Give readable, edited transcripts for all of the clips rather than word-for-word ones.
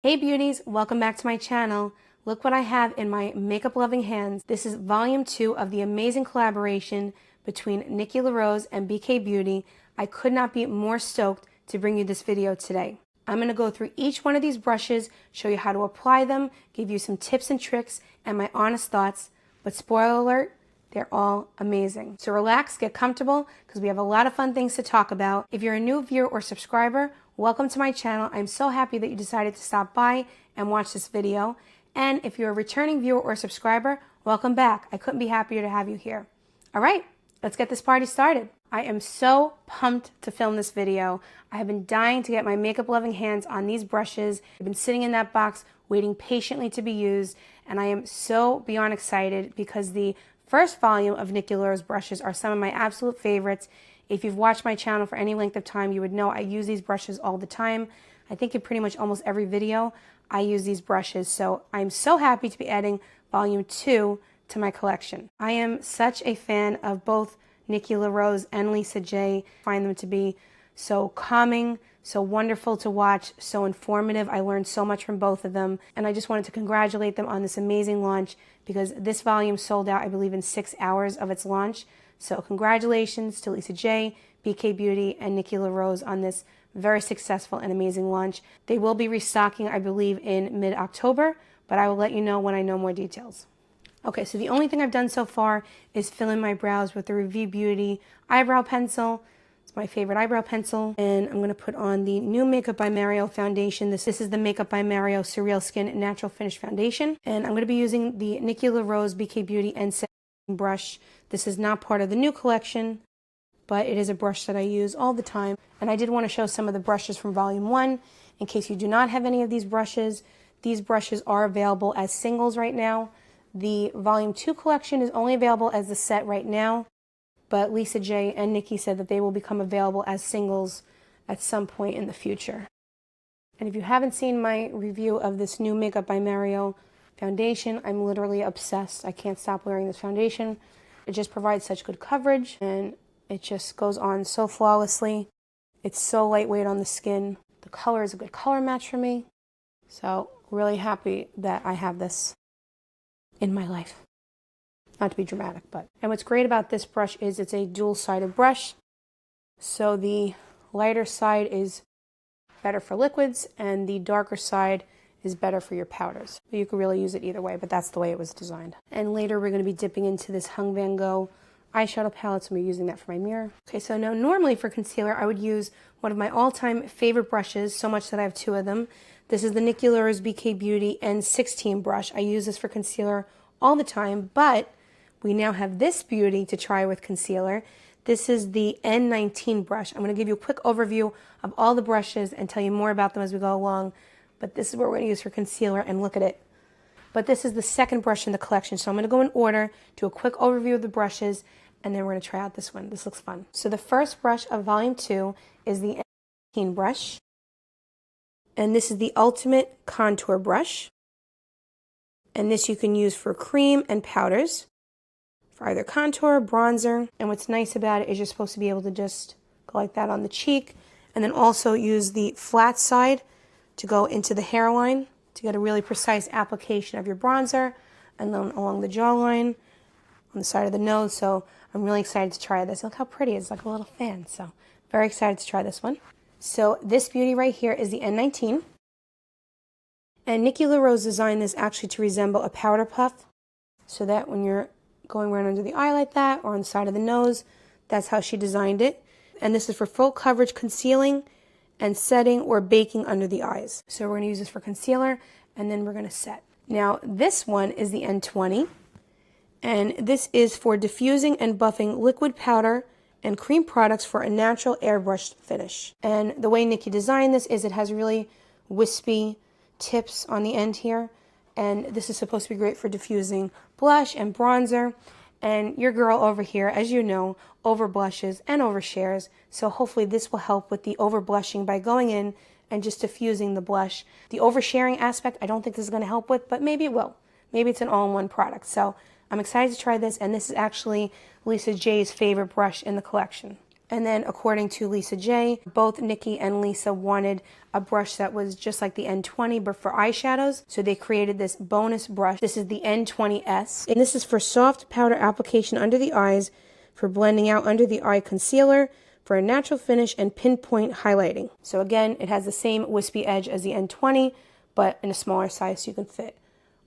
Hey beauties, welcome back to my channel. Look what I have in my makeup loving hands. This is volume 2 of the amazing collaboration between Nikki LaRose and BK Beauty. I could not be more stoked to bring you this video today. I'm going to go through each one of these brushes, show you how to apply them, give you some tips and tricks and my honest thoughts, but spoiler alert, they're all amazing. So relax, get comfortable, because we have a lot of fun things to talk about. If you're a new viewer or subscriber, welcome to my channel. I'm so happy that you decided to stop by and watch this video. And if you're a returning viewer or subscriber, welcome back. I couldn't be happier to have you here. All right, let's get this party started. I am so pumped to film this video. I have been dying to get my makeup loving hands on these brushes. I've been sitting in that box waiting patiently to be used, and I am so beyond excited because the first volume of Nikki LaRose brushes are some of my absolute favorites. If you've watched my channel for any length of time, you would know I use these brushes all the time. I think in pretty much almost every video, I use these brushes. So I'm so happy to be adding volume 2 to my collection. I am such a fan of both Nikki LaRose and Lisa J. I find them to be so calming, so wonderful to watch, so informative. I learned so much from both of them. And I just wanted to congratulate them on this amazing launch because this volume sold out, I believe, in 6 hours of its launch. So congratulations to Lisa J, BK Beauty, and Nikki LaRose on this very successful and amazing launch. They will be restocking, I believe, in mid-October, but I will let you know when I know more details. Okay, so the only thing I've done so far is fill in my brows with the Review Beauty eyebrow pencil. It's my favorite eyebrow pencil. And I'm going to put on the new Makeup by Mario foundation. This is the Makeup by Mario Surreal Skin Natural Finish Foundation. And I'm going to be using the Nikki LaRose BK Beauty N7 brush. This is not part of the new collection, but it is a brush that I use all the time. And I did want to show some of the brushes from volume 1 in case you do not have any of these brushes. These brushes are available as singles right now. The volume 2 collection is only available as the set right now, but Lisa J and Nikki said that they will become available as singles at some point in the future. And if you haven't seen my review of this new Makeup by Mario foundation, I'm literally obsessed. I can't stop wearing this foundation. It just provides such good coverage and it just goes on so flawlessly. It's so lightweight on the skin. The color is a good color match for me. So really happy that I have this in my life. Not to be dramatic, but. And what's great about this brush is it's a dual-sided brush. So the lighter side is better for liquids and the darker side is better for your powders. You can really use it either way, but that's the way it was designed. And later we're going to be dipping into this Hung Van Gogh eyeshadow palette, so I'm using that for my mirror. Okay, so now normally for concealer, I would use one of my all-time favorite brushes, so much that I have 2 of them. This is the Nikki LaRose BK Beauty N16 brush. I use this for concealer all the time, but we now have this beauty to try with concealer. This is the N19 brush. I'm going to give you a quick overview of all the brushes and tell you more about them as we go along, but this is what we're going to use for concealer, and look at it. But this is the second brush in the collection, so I'm going to go in order, do a quick overview of the brushes, and then we're going to try out this one. This looks fun. So the first brush of volume 2 is the N19 brush. And this is the Ultimate Contour Brush. And this you can use for cream and powders, for either contour, bronzer. And what's nice about it is you're supposed to be able to just go like that on the cheek, and then also use the flat side to go into the hairline to get a really precise application of your bronzer, and then along the jawline, on the side of the nose. So I'm really excited to try this. Look how pretty it is, like a little fan. So very excited to try this one. So this beauty right here is the N19. And Nikki LaRose designed this actually to resemble a powder puff, so that when you're going right under the eye like that or on the side of the nose, that's how she designed it. And this is for full coverage concealing and setting or baking under the eyes. So we're going to use this for concealer and then we're going to set. Now this one is the N20. And this is for diffusing and buffing liquid powder and cream products for a natural airbrushed finish. And the way Nikki designed this is it has really wispy tips on the end here. And this is supposed to be great for diffusing blush and bronzer. And your girl over here, as you know, over blushes and overshares. So hopefully this will help with the over blushing by going in and just diffusing the blush. The oversharing aspect, I don't think this is going to help with, but maybe it will. Maybe it's an all-in-one product. So I'm excited to try this, and this is actually Lisa J's favorite brush in the collection. And then according to Lisa J, both Nikki and Lisa wanted a brush that was just like the N20 but for eyeshadows. So they created this bonus brush. This is the N20S. And this is for soft powder application under the eyes, for blending out under the eye concealer, for a natural finish and pinpoint highlighting. So again, it has the same wispy edge as the N20, but in a smaller size so you can fit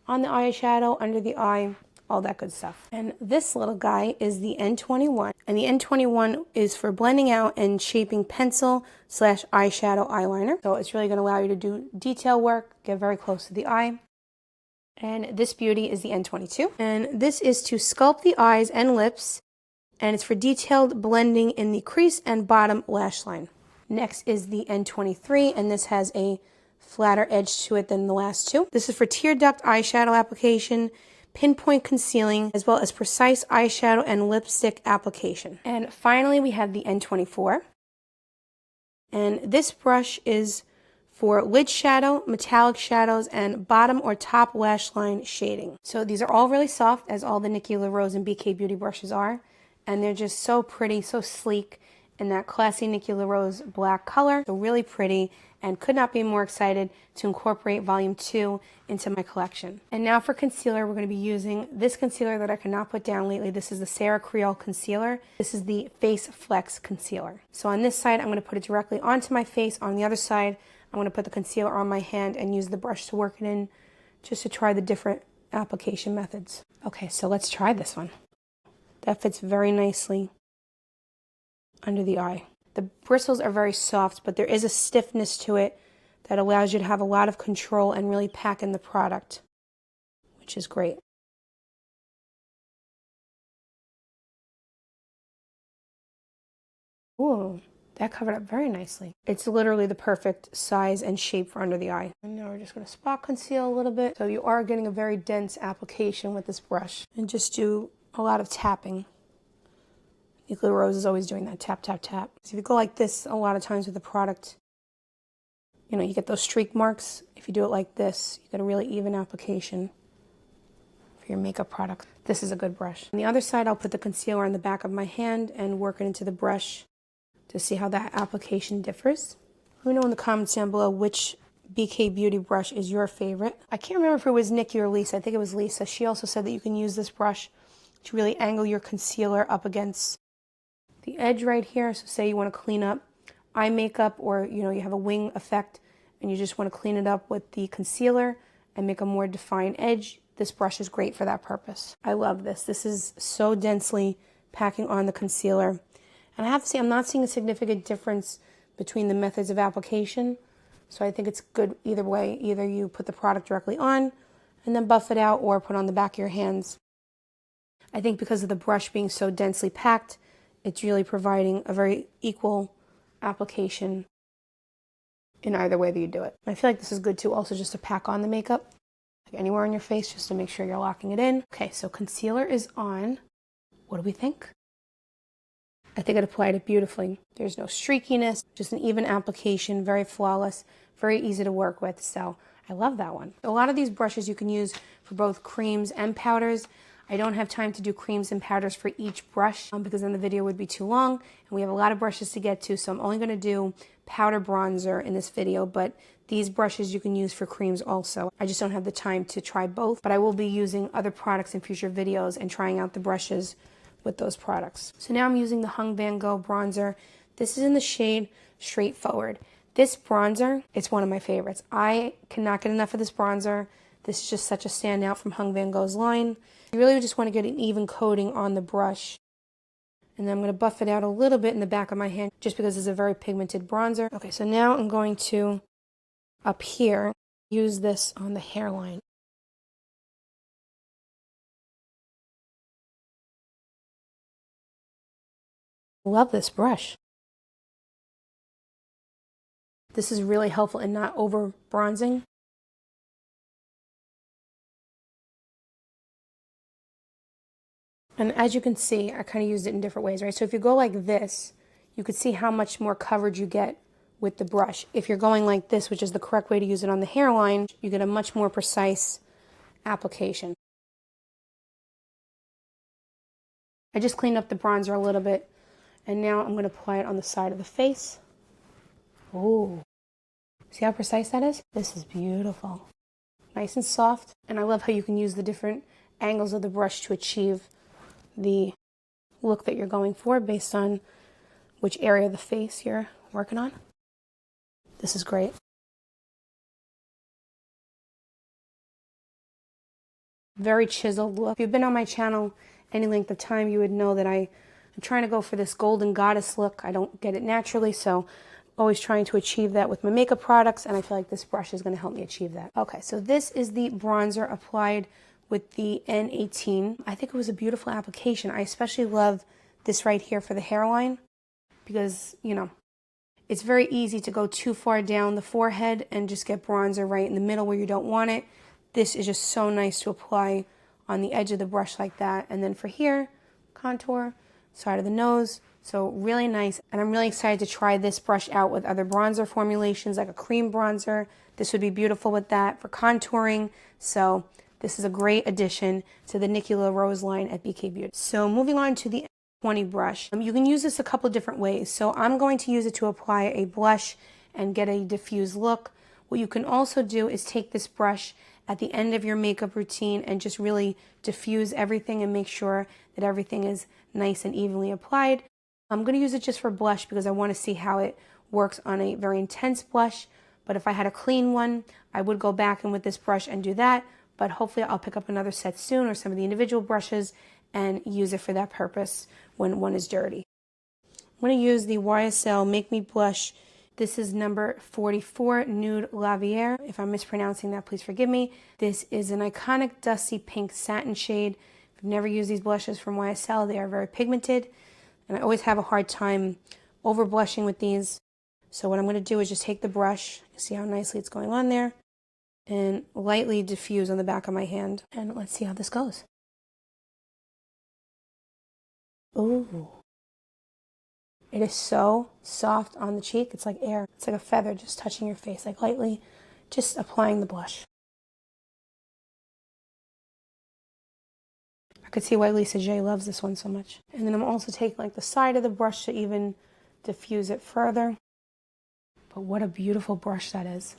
on the eyeshadow, under the eye, all that good stuff. And this little guy is the N21. And the N21 is for blending out and shaping pencil / eyeshadow eyeliner. So it's really going to allow you to do detail work, get very close to the eye. And this beauty is the N22. And this is to sculpt the eyes and lips. And it's for detailed blending in the crease and bottom lash line. Next is the N23, and this has a flatter edge to it than the last two. This is for tear duct eyeshadow application, pinpoint concealing, as well as precise eyeshadow and lipstick application. And finally, we have the N24. And this brush is for lid shadow, metallic shadows, and bottom or top lash line shading. So these are all really soft, as all the Nikki LaRose and BK Beauty brushes are. And they're just so pretty, so sleek, in that classy Nikki LaRose black color. So really pretty, and could not be more excited to incorporate volume 2 into my collection. And now for concealer, we're going to be using this concealer that I cannot put down lately. This is the Sarah Creole Concealer. This is the Face Flex Concealer. So on this side, I'm going to put it directly onto my face. On the other side, I'm going to put the concealer on my hand and use the brush to work it in, just to try the different application methods. Okay, so let's try this one. That fits very nicely under the eye. The bristles are very soft, but there is a stiffness to it that allows you to have a lot of control and really pack in the product, which is great. Ooh, that covered up very nicely. It's literally the perfect size and shape for under the eye. And now we're just going to spot conceal a little bit. So you are getting a very dense application with this brush. And just do a lot of tapping. Nikki LaRose is always doing that tap, tap, tap. So if you go like this a lot of times with the product, you know, you get those streak marks. If you do it like this, you get a really even application for your makeup product. This is a good brush. On the other side, I'll put the concealer on the back of my hand and work it into the brush to see how that application differs. Let me know in the comments down below which BK Beauty brush is your favorite. I can't remember if it was Nikki or Lisa. I think it was Lisa. She also said that you can use this brush to really angle your concealer up against the edge right here. So say you want to clean up eye makeup, or you know, you have a wing effect and you just want to clean it up with the concealer and make a more defined edge. This brush is great for that purpose. I love this. This is so densely packing on the concealer. And I have to say, I'm not seeing a significant difference between the methods of application. So I think it's good either way. Either you put the product directly on and then buff it out, or put on the back of your hands. I think because of the brush being so densely packed, it's really providing a very equal application in either way that you do it. I feel like this is good too, also just to pack on the makeup, like anywhere on your face, just to make sure you're locking it in. Okay, so concealer is on. What do we think? I think it applied it beautifully. There's no streakiness, just an even application, very flawless, very easy to work with. So I love that one. A lot of these brushes you can use for both creams and powders. I don't have time to do creams and powders for each brush because then the video would be too long, and we have a lot of brushes to get to, so I'm only going to do powder bronzer in this video, but these brushes you can use for creams also. I just don't have the time to try both, but I will be using other products in future videos and trying out the brushes with those products. So now I'm using the Hung Van Gogh bronzer. This is in the shade Straightforward. This bronzer, it's one of my favorites. I cannot get enough of this bronzer. This is just such a standout from Hung Van Gogh's line. You really just want to get an even coating on the brush. And then I'm going to buff it out a little bit in the back of my hand just because it's a very pigmented bronzer. Okay, so now I'm going to, up here, use this on the hairline. Love this brush. This is really helpful in not over bronzing. And as you can see, I kind of used it in different ways, right? So if you go like this, you could see how much more coverage you get with the brush. If you're going like this, which is the correct way to use it on the hairline, you get a much more precise application. I just cleaned up the bronzer a little bit And now I'm going to apply it on the side of the face. Oh, see how precise that is? This is beautiful. Nice and soft. And I love how you can use the different angles of the brush to achieve the look that you're going for based on which area of the face you're working on. This is great. Very chiseled look. If you've been on my channel any length of time, you would know that I'm trying to go for this golden goddess look. I don't get it naturally, so always trying to achieve that with my makeup products, and I feel like this brush is going to help me achieve that. Okay, so this is the bronzer applied with the N18. I think it was a beautiful application. I especially love this right here for the hairline because, you know, it's very easy to go too far down the forehead and just get bronzer right in the middle where you don't want it. This is just so nice to apply on the edge of the brush like that. And then for here, contour, side of the nose. So really nice. And I'm really excited to try this brush out with other bronzer formulations, like a cream bronzer. This would be beautiful with that for contouring. So this is a great addition to the Nikki LaRose line at BK Beauty. So moving on to the 20 brush. You can use this a couple different ways. So I'm going to use it to apply a blush and get a diffused look. What you can also do is take this brush at the end of your makeup routine and just really diffuse everything and make sure that everything is nice and evenly applied. I'm going to use it just for blush because I want to see how it works on a very intense blush. But if I had a clean one, I would go back in with this brush and do that. But hopefully I'll pick up another set soon or some of the individual brushes and use it for that purpose when one is dirty. I'm going to use the YSL Make Me Blush. This is number 44, Nude Lavier. If I'm mispronouncing that, please forgive me. This is an iconic dusty pink satin shade. If you've never used these blushes from YSL, they are very pigmented. And I always have a hard time over blushing with these. So what I'm going to do is just take the brush, see how nicely it's going on there, and lightly diffuse on the back of my hand. And let's see how this goes. Ooh. It is so soft on the cheek. It's like air. It's like a feather just touching your face, like lightly just applying the blush. I could see why Lisa J loves this one so much. And then I'm also taking like the side of the brush to even diffuse it further. But what a beautiful brush that is.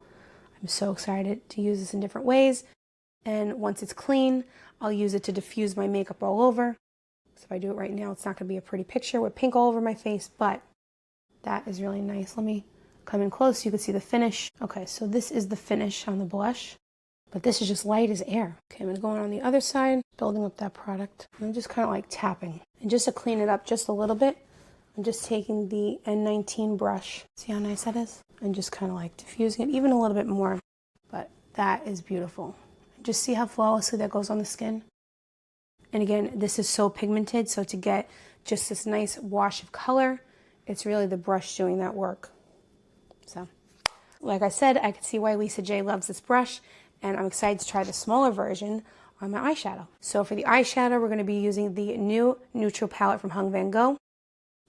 I'm so excited to use this in different ways. And once it's clean, I'll use it to diffuse my makeup all over. So if I do it right now, it's not going to be a pretty picture with pink all over my face, but that is really nice. Let me come in close so you can see the finish. Okay, so this is the finish on the blush, but this is just light as air. Okay, I'm going to go on the other side, building up that product. I'm just kind of like tapping. And just to clean it up just a little bit, I'm just taking the N19 brush. See how nice that is? And just kind of like diffusing it even a little bit more. But that is beautiful. Just see how flawlessly that goes on the skin. And again, this is so pigmented, so to get just this nice wash of color, it's really the brush doing that work. So, like I said, I can see why Lisa J loves this brush, and I'm excited to try the smaller version on my eyeshadow. So for the eyeshadow, we're going to be using the new neutral palette from Hung Van Gogh.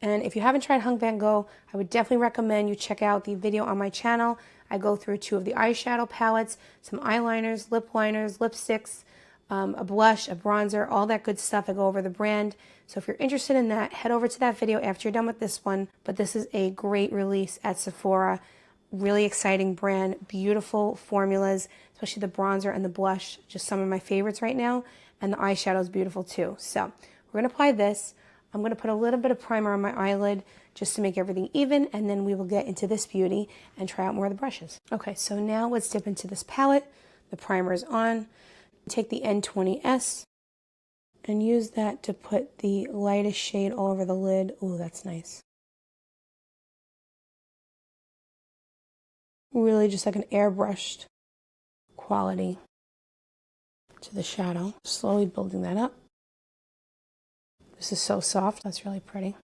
And if you haven't tried Hung Van Gogh, I would definitely recommend you check out the video on my channel. I go through 2 of the eyeshadow palettes, some eyeliners, lip liners, lipsticks, a blush, a bronzer, all that good stuff. I go over the brand. So if you're interested in that, head over to that video after you're done with this one. But this is a great release at Sephora. Really exciting brand, beautiful formulas, especially the bronzer and the blush, just some of my favorites right now. And the eyeshadow is beautiful too. So we're going to apply this. I'm going to put a little bit of primer on my eyelid just to make everything even, and then we will get into this beauty and try out more of the brushes. Okay, so now let's dip into this palette. The primer is on. Take the N20S and use that to put the lightest shade all over the lid. Ooh, that's nice. Really just like an airbrushed quality to the shadow. Slowly building that up. This is so soft. That's really pretty.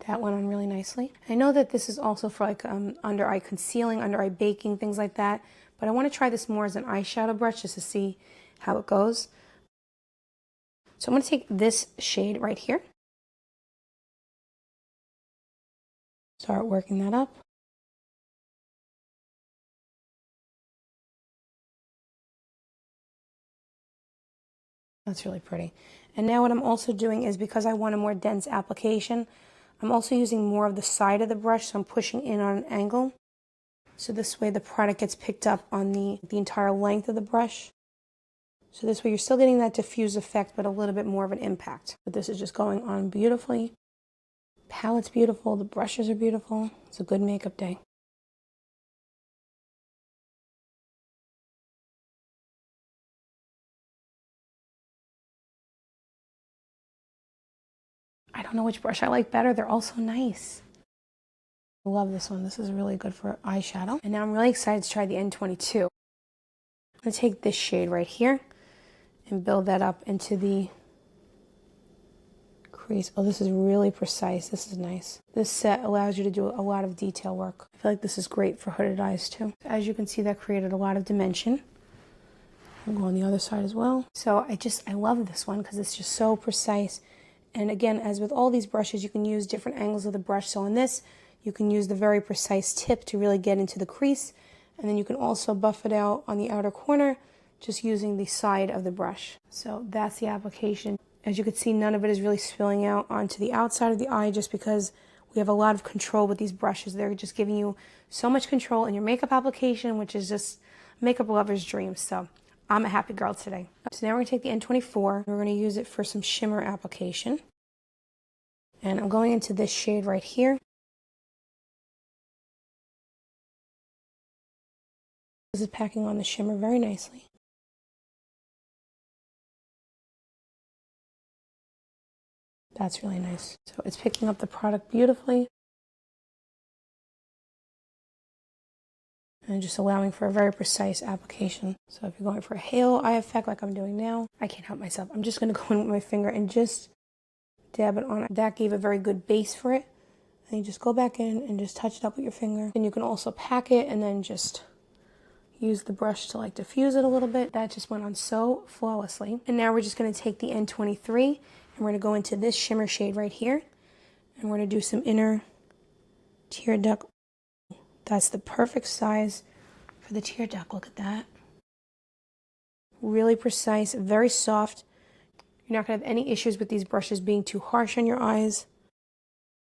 That went on really nicely. I know that this is also for like under eye concealing, under eye baking, things like that. But I want to try this more as an eyeshadow brush just to see how it goes. So I'm going to take this shade right here. Start working that up. That's really pretty. And now what I'm also doing is, because I want a more dense application, I'm also using more of the side of the brush, so I'm pushing in on an angle. So this way the product gets picked up on the entire length of the brush. So this way you're still getting that diffuse effect, but a little bit more of an impact. But this is just going on beautifully. Palette's beautiful, the brushes are beautiful. It's a good makeup day. I don't know which brush I like better. They're all so nice. I love this one. This is really good for eyeshadow. And now I'm really excited to try the N22. I'm going to take this shade right here and build that up into the crease. Oh, this is really precise. This is nice. This set allows you to do a lot of detail work. I feel like this is great for hooded eyes too. As you can see, that created a lot of dimension. I'll go on the other side as well. So I love this one because it's just so precise. And again, as with all these brushes, you can use different angles of the brush. So on this, you can use the very precise tip to really get into the crease. And then you can also buff it out on the outer corner just using the side of the brush. So that's the application. As you can see, none of it is really spilling out onto the outside of the eye just because we have a lot of control with these brushes. They're just giving you so much control in your makeup application, which is just makeup lover's dream. So I'm a happy girl today. So now we're going to take the N24. We're going to use it for some shimmer application. And I'm going into this shade right here. This is packing on the shimmer very nicely. That's really nice. So it's picking up the product beautifully. And just allowing for a very precise application. So if you're going for a halo eye effect like I'm doing now, I can't help myself. I'm just going to go in with my finger and just dab it on. That gave a very good base for it. And you just go back in and just touch it up with your finger. And you can also pack it and then just use the brush to like diffuse it a little bit. That just went on so flawlessly. And now we're just going to take the N23 and we're going to go into this shimmer shade right here. And we're going to do some inner tear duct. That's the perfect size for the tear duct. Look at that. Really precise, very soft. You're not going to have any issues with these brushes being too harsh on your eyes.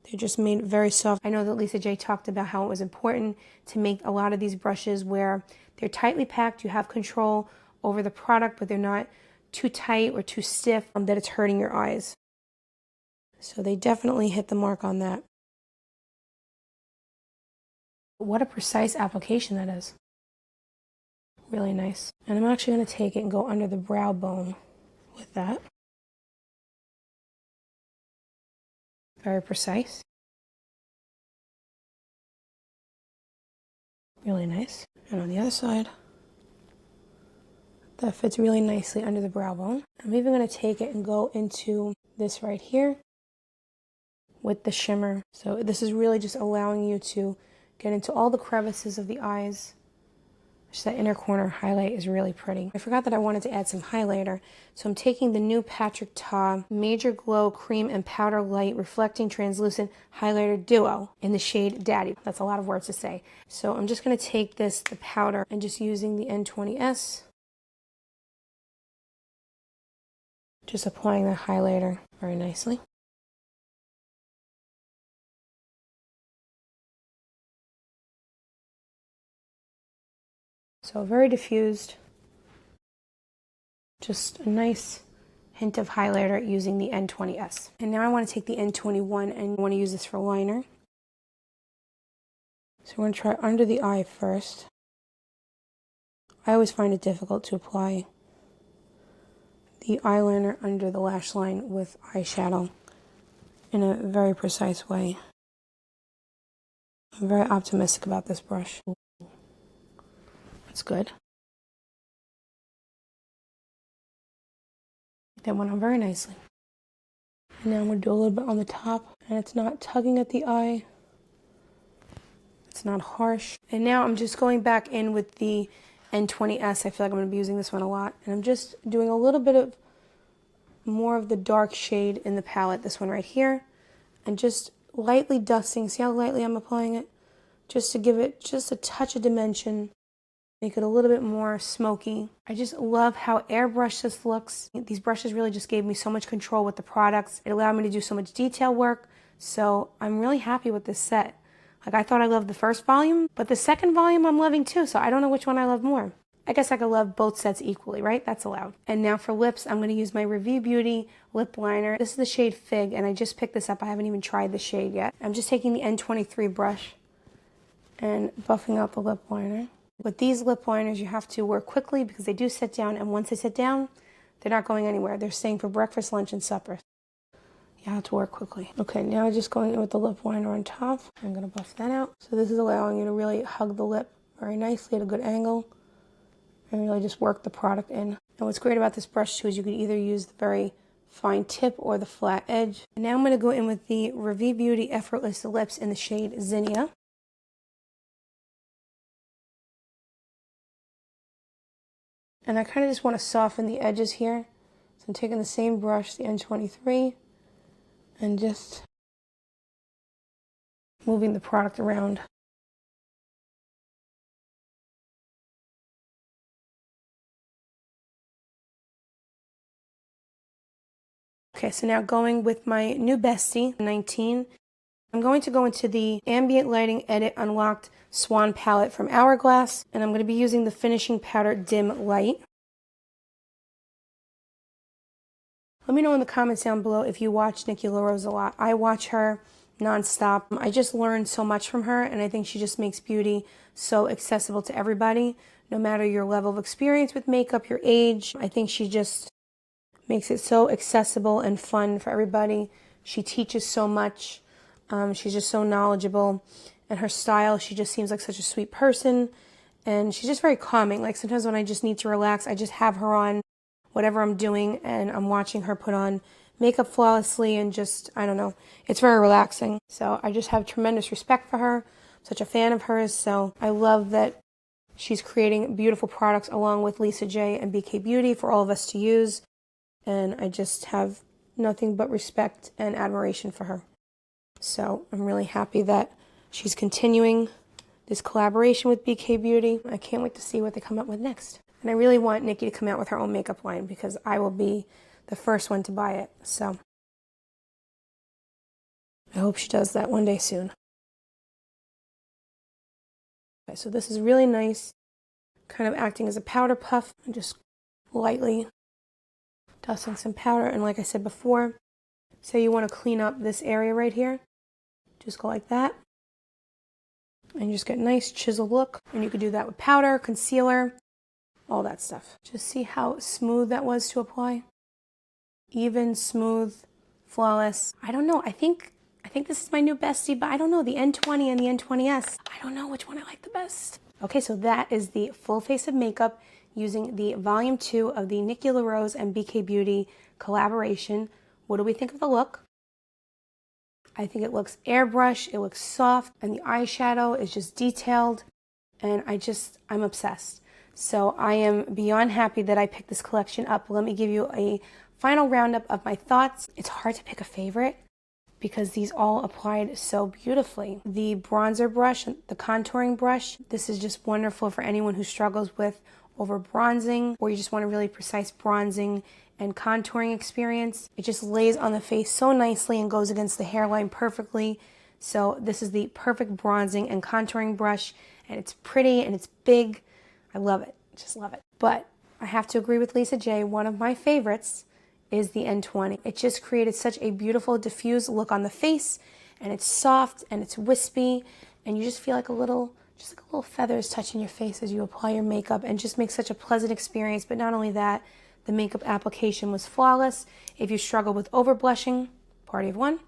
They're just made very soft. I know that Lisa J talked about how it was important to make a lot of these brushes where they're tightly packed, you have control over the product, but they're not too tight or too stiff that it's hurting your eyes. So they definitely hit the mark on that. What a precise application that is. Really nice. And I'm actually going to take it and go under the brow bone with that. Very precise. Really nice. And on the other side, that fits really nicely under the brow bone. I'm even going to take it and go into this right here with the shimmer. So this is really just allowing you to get into all the crevices of the eyes. Just that inner corner highlight is really pretty. I forgot that I wanted to add some highlighter. So I'm taking the new Patrick Ta Major Glow Cream and Powder Light Reflecting Translucent Highlighter Duo in the shade Daddy. That's a lot of words to say. So I'm just going to take the powder, and just using the N20S. Just applying the highlighter very nicely. So very diffused. Just a nice hint of highlighter using the N20S. And now I want to take the N21 and I want to use this for liner. So we're going to try under the eye first. I always find it difficult to apply the eyeliner under the lash line with eyeshadow in a very precise way. I'm very optimistic about this brush. That's good. That went on very nicely. And now I'm going to do a little bit on the top, and it's not tugging at the eye. It's not harsh. And now I'm just going back in with the N20S. I feel like I'm going to be using this one a lot. And I'm just doing a little bit of more of the dark shade in the palette, this one right here, and just lightly dusting. See how lightly I'm applying it? Just to give it just a touch of dimension. make it a little bit more smoky. I just love how airbrushed this looks. These brushes really just gave me so much control with the products. It allowed me to do so much detail work. So I'm really happy with this set. Like, I thought I loved the first volume, but the second volume I'm loving too, so I don't know which one I love more. I guess I could love both sets equally, right? That's allowed. And now for lips, I'm going to use my Review Beauty lip liner. This is the shade Fig, and I just picked this up. I haven't even tried the shade yet. I'm just taking the N23 brush and buffing out the lip liner. With these lip liners, you have to work quickly because they do sit down, and once they sit down, they're not going anywhere. They're staying for breakfast, lunch, and supper. You have to work quickly. Okay, now just going in with the lip liner on top. I'm going to buff that out. So this is allowing you to really hug the lip very nicely at a good angle and really just work the product in. And what's great about this brush too is you can either use the very fine tip or the flat edge. And now I'm going to go in with the Review Beauty Effortless Lips in the shade Zinnia. And I kind of just want to soften the edges here. So I'm taking the same brush, the N23, and just moving the product around. Okay, so now going with my new bestie, 19, I'm going to go into the Ambient Lighting Edit Unlocked Swan palette from Hourglass, and I'm going to be using the Finishing Powder Dim Light. Let me know in the comments down below if you watch Nikki LaRose a lot. I watch her nonstop. I just learned so much from her, and I think she just makes beauty so accessible to everybody, no matter your level of experience with makeup, your age. I think she just makes it so accessible and fun for everybody. She teaches so much. She's just so knowledgeable. And her style, she just seems like such a sweet person. And she's just very calming. Like, sometimes when I just need to relax, I just have her on whatever I'm doing, and I'm watching her put on makeup flawlessly, and just, I don't know, it's very relaxing. So I just have tremendous respect for her. I'm such a fan of hers. So I love that she's creating beautiful products along with Lisa J and BK Beauty for all of us to use. And I just have nothing but respect and admiration for her. So I'm really happy that she's continuing this collaboration with BK Beauty. I can't wait to see what they come up with next. And I really want Nikki to come out with her own makeup line because I will be the first one to buy it. So I hope she does that one day soon. Okay, so this is really nice, kind of acting as a powder puff, and just lightly dusting some powder. And like I said before, say you want to clean up this area right here, just go like that, and you just get a nice chiseled look. And you could do that with powder, concealer, all that stuff. Just see how smooth that was to apply. Even, smooth, flawless. I don't know. I think this is my new bestie, but I don't know. The N20 and the N20S. I don't know which one I like the best. Okay, so that is the full face of makeup using the Volume 2 of the Nikki LaRose and BK Beauty collaboration. What do we think of the look? I think it looks airbrush, it looks soft, and the eyeshadow is just detailed, and I'm obsessed. So I am beyond happy that I picked this collection up. Let me give you a final roundup of my thoughts. It's hard to pick a favorite because these all applied so beautifully. The bronzer brush, the contouring brush, this is just wonderful for anyone who struggles with over bronzing, or you just want a really precise bronzing and contouring experience. It just lays on the face so nicely and goes against the hairline perfectly. So this is the perfect bronzing and contouring brush, and it's pretty and it's big. I love it, just love it. But I have to agree with Lisa J, one of my favorites is the N20. It just created such a beautiful diffused look on the face, and it's soft and it's wispy, and you just feel like a little feathers touching your face as you apply your makeup, and just makes such a pleasant experience. But not only that, the makeup application was flawless. If you struggle with over blushing, party of one.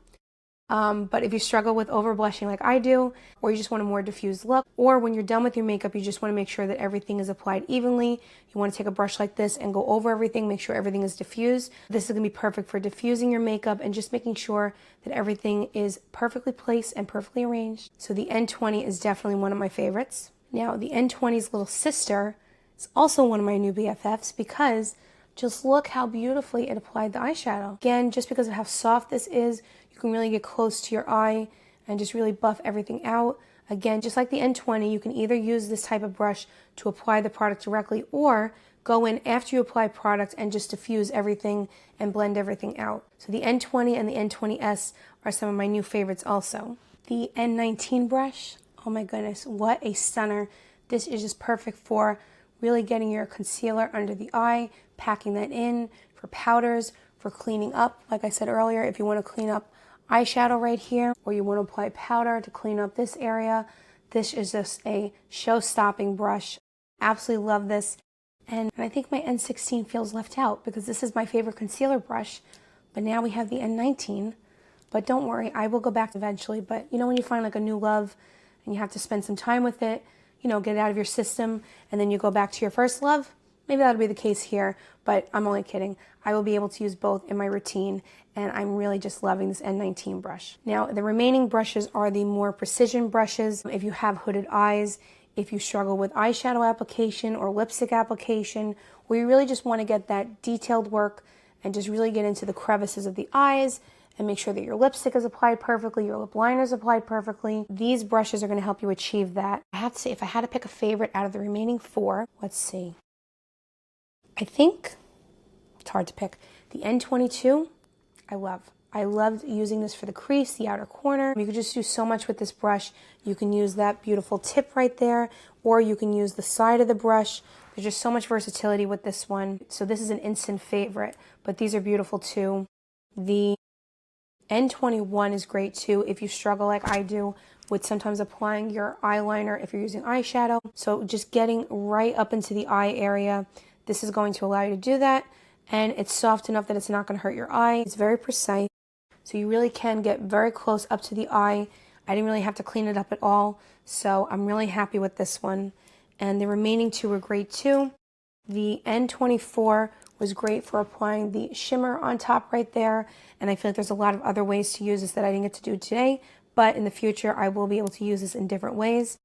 But if you struggle with over blushing like I do, or you just want a more diffused look, or when you're done with your makeup, you just want to make sure that everything is applied evenly, you want to take a brush like this and go over everything, make sure everything is diffused. This is going to be perfect for diffusing your makeup and just making sure that everything is perfectly placed and perfectly arranged. So the N20 is definitely one of my favorites. Now the N20's little sister is also one of my new BFFs because just look how beautifully it applied the eyeshadow. Again, just because of how soft this is, you can really get close to your eye and just really buff everything out. Again, just like the N20, you can either use this type of brush to apply the product directly or go in after you apply product and just diffuse everything and blend everything out. So the N20 and the N20S are some of my new favorites also. The N19 brush, oh my goodness, what a stunner. This is just perfect for really getting your concealer under the eye, packing that in, for powders, for cleaning up. Like I said earlier, if you want to clean up eyeshadow right here, or you want to apply powder to clean up this area, this is just a show-stopping brush. Absolutely love this. And I think my N16 feels left out because this is my favorite concealer brush, but now we have the N19. But don't worry, I will go back eventually. But you know when you find like a new love and you have to spend some time with it, you know, get it out of your system, and then you go back to your first love? Maybe that'll be the case here, but I'm only kidding. I will be able to use both in my routine, and I'm really just loving this N19 brush. Now, the remaining brushes are the more precision brushes. If you have hooded eyes, if you struggle with eyeshadow application or lipstick application, or you really just want to get that detailed work and just really get into the crevices of the eyes and make sure that your lipstick is applied perfectly, your lip liner is applied perfectly, these brushes are going to help you achieve that. I have to say, if I had to pick a favorite out of the remaining four, let's see. I think, it's hard to pick, the N22, I love. I loved using this for the crease, the outer corner. You could just do so much with this brush. You can use that beautiful tip right there, or you can use the side of the brush. There's just so much versatility with this one. So this is an instant favorite, but these are beautiful too. The N21 is great too if you struggle like I do with sometimes applying your eyeliner if you're using eyeshadow. So just getting right up into the eye area, this is going to allow you to do that. And it's soft enough that it's not going to hurt your eye. It's very precise. So you really can get very close up to the eye. I didn't really have to clean it up at all. So I'm really happy with this one. And the remaining two were great too. The N24 was great for applying the shimmer on top right there. And I feel like there's a lot of other ways to use this that I didn't get to do today. But in the future, I will be able to use this in different ways.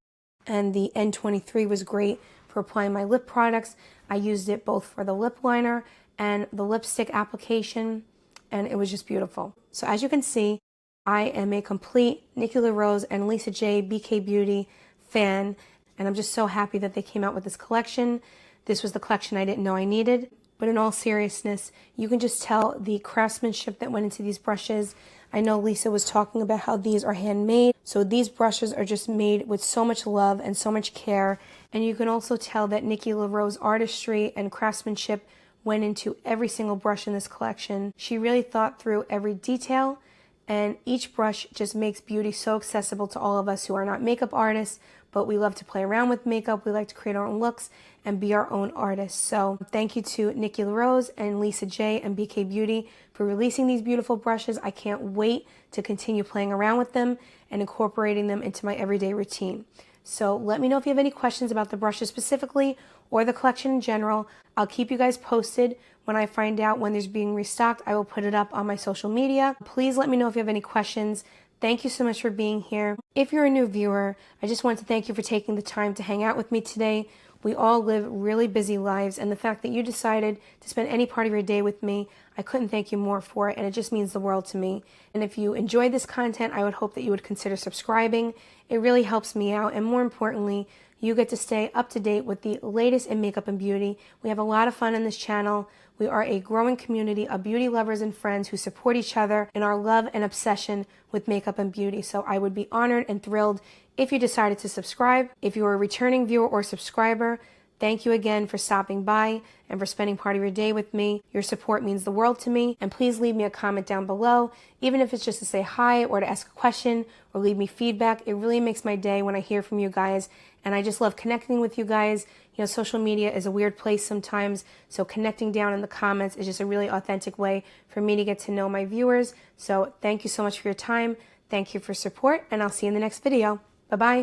And the N23 was great for applying my lip products. I used it both for the lip liner and the lipstick application, and it was just beautiful. So as you can see, I am a complete Nikki LaRose and Lisa J BK Beauty fan, and I'm just so happy that they came out with this collection. This was the collection I didn't know I needed, but in all seriousness, you can just tell the craftsmanship that went into these brushes. I know Lisa was talking about how these are handmade, so these brushes are just made with so much love and so much care, and you can also tell that Nikki LaRose artistry and craftsmanship went into every single brush in this collection. She really thought through every detail, and each brush just makes beauty so accessible to all of us who are not makeup artists, but we love to play around with makeup. We like to create our own looks and be our own artists. So thank you to Nikki LaRose and Lisa J and BK Beauty for releasing these beautiful brushes. I can't wait to continue playing around with them and incorporating them into my everyday routine. So let me know if you have any questions about the brushes specifically or the collection in general. I'll keep you guys posted. When I find out when there's being restocked, I will put it up on my social media. Please let me know if you have any questions. Thank you so much for being here. If you're a new viewer, I just want to thank you for taking the time to hang out with me today. We all live really busy lives, and the fact that you decided to spend any part of your day with me, I couldn't thank you more for it, and it just means the world to me. And if you enjoyed this content, I would hope that you would consider subscribing. It really helps me out, and more importantly, you get to stay up to date with the latest in makeup and beauty. We have a lot of fun on this channel. We are a growing community of beauty lovers and friends who support each other in our love and obsession with makeup and beauty. So I would be honored and thrilled if you decided to subscribe. If you're a returning viewer or subscriber, thank you again for stopping by and for spending part of your day with me. Your support means the world to me. And please leave me a comment down below, even if it's just to say hi or to ask a question or leave me feedback. It really makes my day when I hear from you guys. And I just love connecting with you guys. You know, social media is a weird place sometimes, so connecting down in the comments is just a really authentic way for me to get to know my viewers. So thank you so much for your time. Thank you for support, and I'll see you in the next video. Bye-bye.